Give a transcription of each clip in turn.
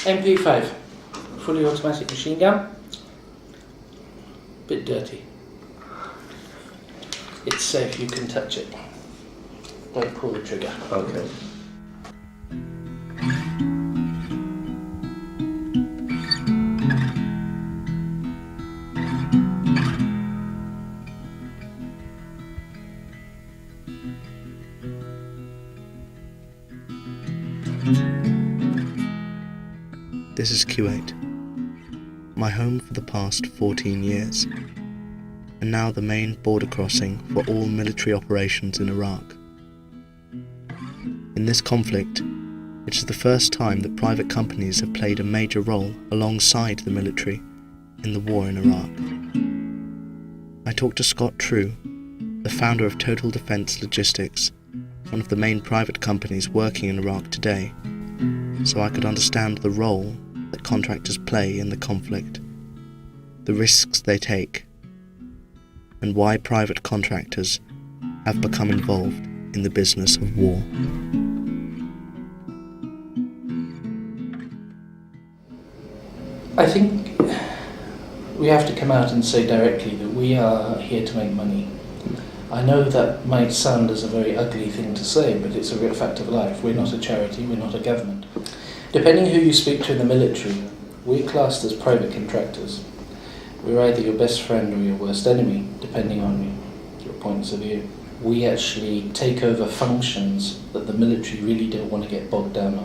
MP5, fully automatic machine gun. Bit dirty. It's safe, you can touch it. Don't pull the trigger. Okay. This is Kuwait, my home for the past 14 years, and now the main border crossing for all military operations in Iraq. In this conflict, it is the first time that private companies have played a major role alongside the military in the war in Iraq. I talked to Scott True, the founder of Total Defense Logistics, one of the main private companies working in Iraq today, so I could understand the role that contractors play in the conflict, the risks they take, and why private contractors have become involved in the business of war. I think we have to come out and say directly that we are here to make money. I know that might sound as a very ugly thing to say, but it's a real fact of life. We're not a charity, we're not a government. Depending who you speak to in the military, we're classed as private contractors. We're either your best friend or your worst enemy, depending on your points of view. We actually take over functions that the military really don't want to get bogged down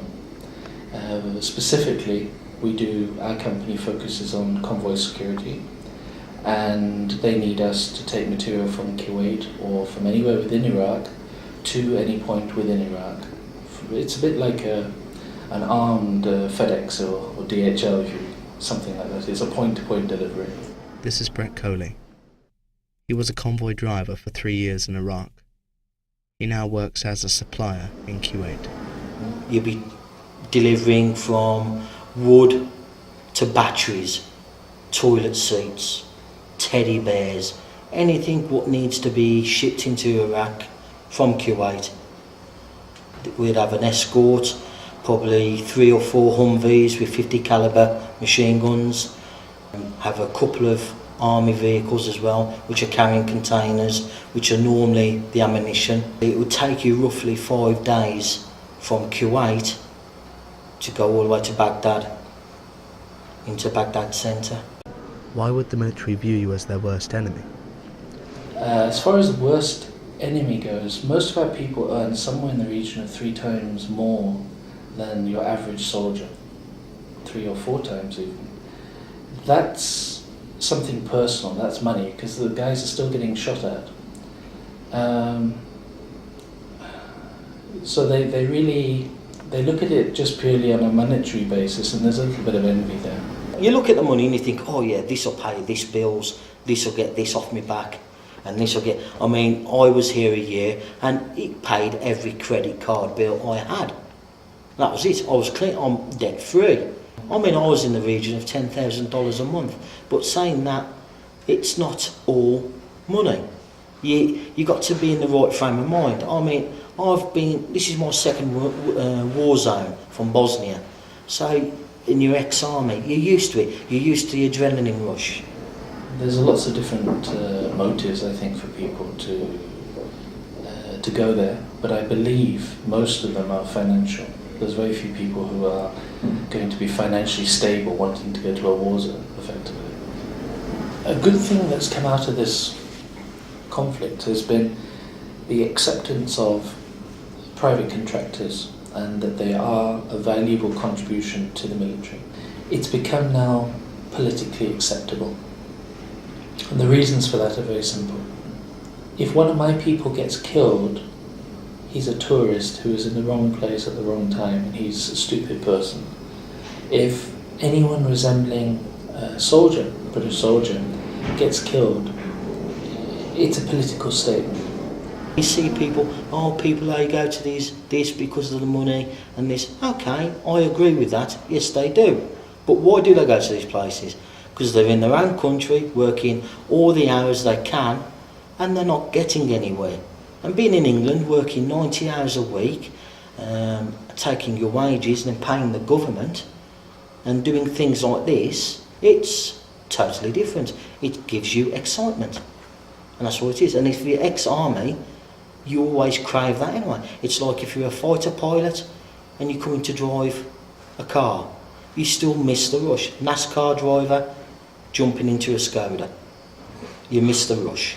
on. Specifically, our company focuses on convoy security, and they need us to take material from Kuwait or from anywhere within Iraq to any point within Iraq. It's a bit like an armed FedEx or DHL, something like that. It's a point-to-point delivery. This is Brett Coley. He was a convoy driver for 3 years in Iraq. He now works as a supplier in Kuwait. You'll be delivering from wood to batteries, toilet seats, teddy bears, anything what needs to be shipped into Iraq from Kuwait. We'd have an escort, probably 3 or 4 Humvees with 50 caliber machine guns, have a couple of army vehicles as well, which are carrying containers, which are normally the ammunition. It would take you roughly 5 days from Kuwait to go all the way to Baghdad, into Baghdad centre. Why would the military view you as their worst enemy? As far as the worst enemy goes, most of our people earn somewhere in the region of 3 times more than your average soldier, 3 or 4 times even. That's something personal, that's money, because the guys are still getting shot at. So they look at it just purely on a monetary basis, and there's a little bit of envy there. You look at the money and you think, oh yeah, this will pay this bills, this will get this off my back, and this will get... I mean, I was here a year and it paid every credit card bill I had. That was it. I was clean. I'm debt free. I mean, I was in the region of $10,000 a month. But saying that, it's not all money. You got to be in the right frame of mind. I mean, this is my second war zone from Bosnia. So in your ex-army, you're used to it. You're used to the adrenaline rush. There's lots of different motives, I think, for people to go there. But I believe most of them are financial. There's very few people who are going to be financially stable wanting to go to a war zone, effectively. A good thing that's come out of this conflict has been the acceptance of private contractors and that they are a valuable contribution to the military. It's become now politically acceptable. And the reasons for that are very simple. If one of my people gets killed, he's a tourist who is in the wrong place at the wrong time, and he's a stupid person. If anyone resembling a soldier, a British soldier, gets killed, it's a political statement. You see people, they go to this because of the money and this. Okay, I agree with that. Yes, they do. But why do they go to these places? Because they're in their own country, working all the hours they can, and they're not getting anywhere. And being in England, working 90 hours a week, taking your wages and paying the government, And doing things like this, it's totally different. It gives you excitement. And that's what it is. And if you're ex-army, you always crave that anyway. It's like if you're a fighter pilot and you're coming to drive a car, you still miss the rush. NASCAR driver jumping into a Skoda, you miss the rush.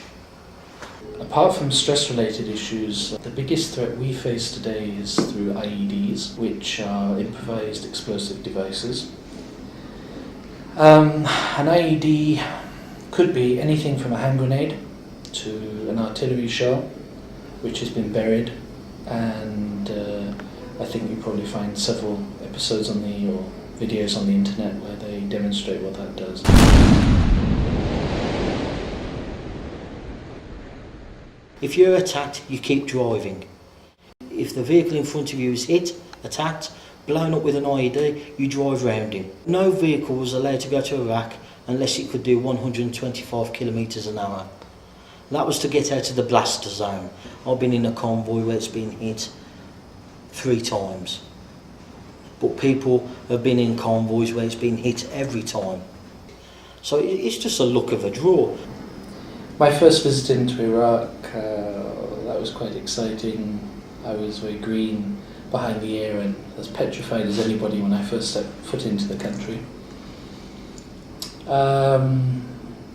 Apart from stress-related issues, the biggest threat we face today is through IEDs, which are improvised explosive devices. An IED could be anything from a hand grenade to an artillery shell, which has been buried, and I think you probably find several episodes or videos on the internet where they demonstrate what that does. If you're attacked, you keep driving. If the vehicle in front of you is hit, attacked, blown up with an IED, you drive round him. No vehicle was allowed to go to Iraq unless it could do 125 kilometres an hour. That was to get out of the blaster zone. I've been in a convoy where it's been hit 3 times. But people have been in convoys where it's been hit every time. So it's just a luck of a draw. My first visit into Iraq, that was quite exciting. I was very green behind the ear and as petrified as anybody when I first stepped foot into the country.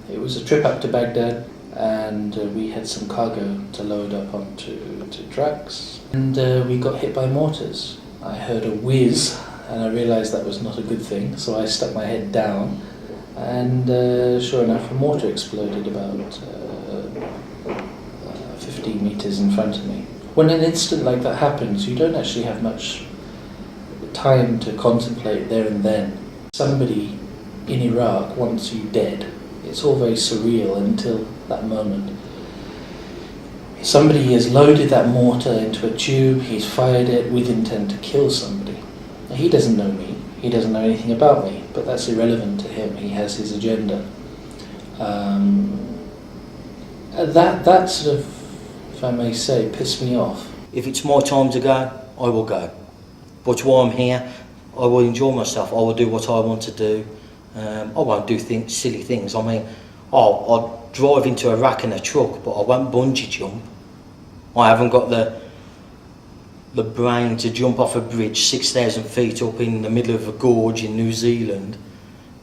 It was a trip up to Baghdad, and we had some cargo to load up onto trucks, and we got hit by mortars. I heard a whiz and I realised that was not a good thing, so I stuck my head down, and sure enough a mortar exploded about 15 metres in front of me. When an incident like that happens, you don't actually have much time to contemplate there and then. Somebody in Iraq wants you dead. It's all very surreal until that moment. Somebody has loaded that mortar into a tube, he's fired it with intent to kill somebody. Now, he doesn't know me, he doesn't know anything about me, but that's irrelevant to him, he has his agenda. That sort of, if I may say, pissed me off. If it's my time to go, I will go. But while I'm here, I will enjoy myself, I will do what I want to do. I won't do silly things. I mean, I'll drive into Iraq in a truck, but I won't bungee jump. I haven't got the brain to jump off a bridge 6,000 feet up in the middle of a gorge in New Zealand,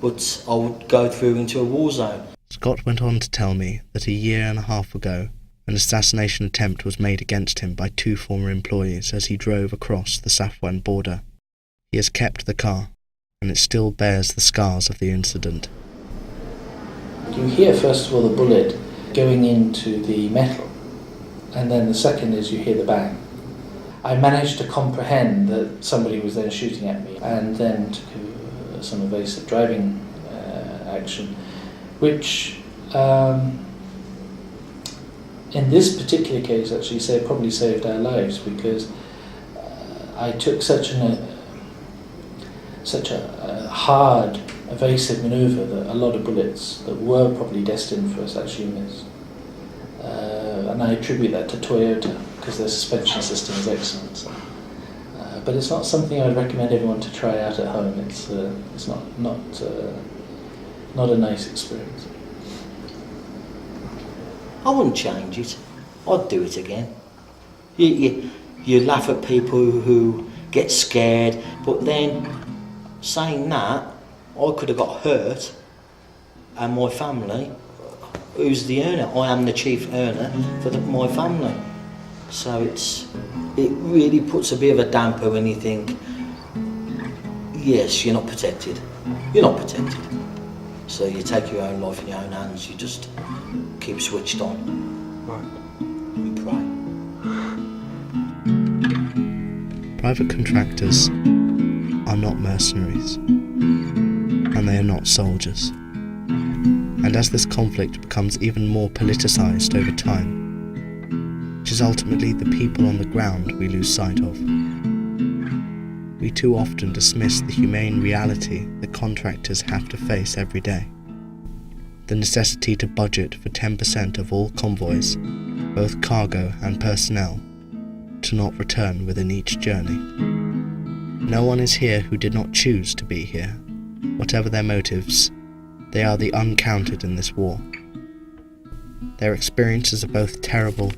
but I would go through into a war zone. Scott went on to tell me that a year and a half ago, an assassination attempt was made against him by 2 former employees as he drove across the Safwan border. He has kept the car, and it still bears the scars of the incident. You hear first of all the bullet going into the metal, and then the second is you hear the bang. I managed to comprehend that somebody was then shooting at me, and then to some evasive driving action, which in this particular case actually probably saved our lives, because I took such a hard, evasive manoeuvre that a lot of bullets that were probably destined for us actually missed. And I attribute that to Toyota, because their suspension system is excellent. So. But it's not something I'd recommend everyone to try out at home. It's not a nice experience. I wouldn't change it. I'd do it again. You laugh at people who get scared, but then saying that, I could have got hurt, and my family, who's the earner? I am the chief earner for my family. So it really puts a bit of a damper when you think, yes, you're not protected. You're not protected. So you take your own life in your own hands, you just keep switched on. Right. And pray. Private contractors are not mercenaries, and they are not soldiers. And as this conflict becomes even more politicised over time, it is ultimately the people on the ground we lose sight of. We too often dismiss the humane reality that contractors have to face every day. The necessity to budget for 10% of all convoys, both cargo and personnel, to not return within each journey. No one is here who did not choose to be here, Whatever their motives, they are the uncounted in this war. Their experiences are both terrible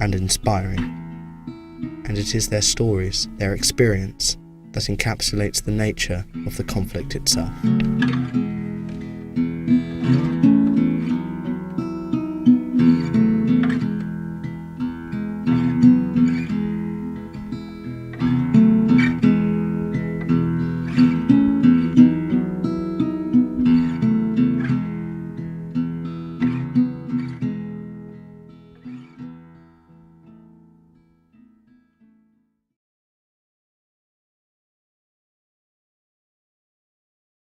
and inspiring, and it is their stories, their experience, that encapsulates the nature of the conflict itself.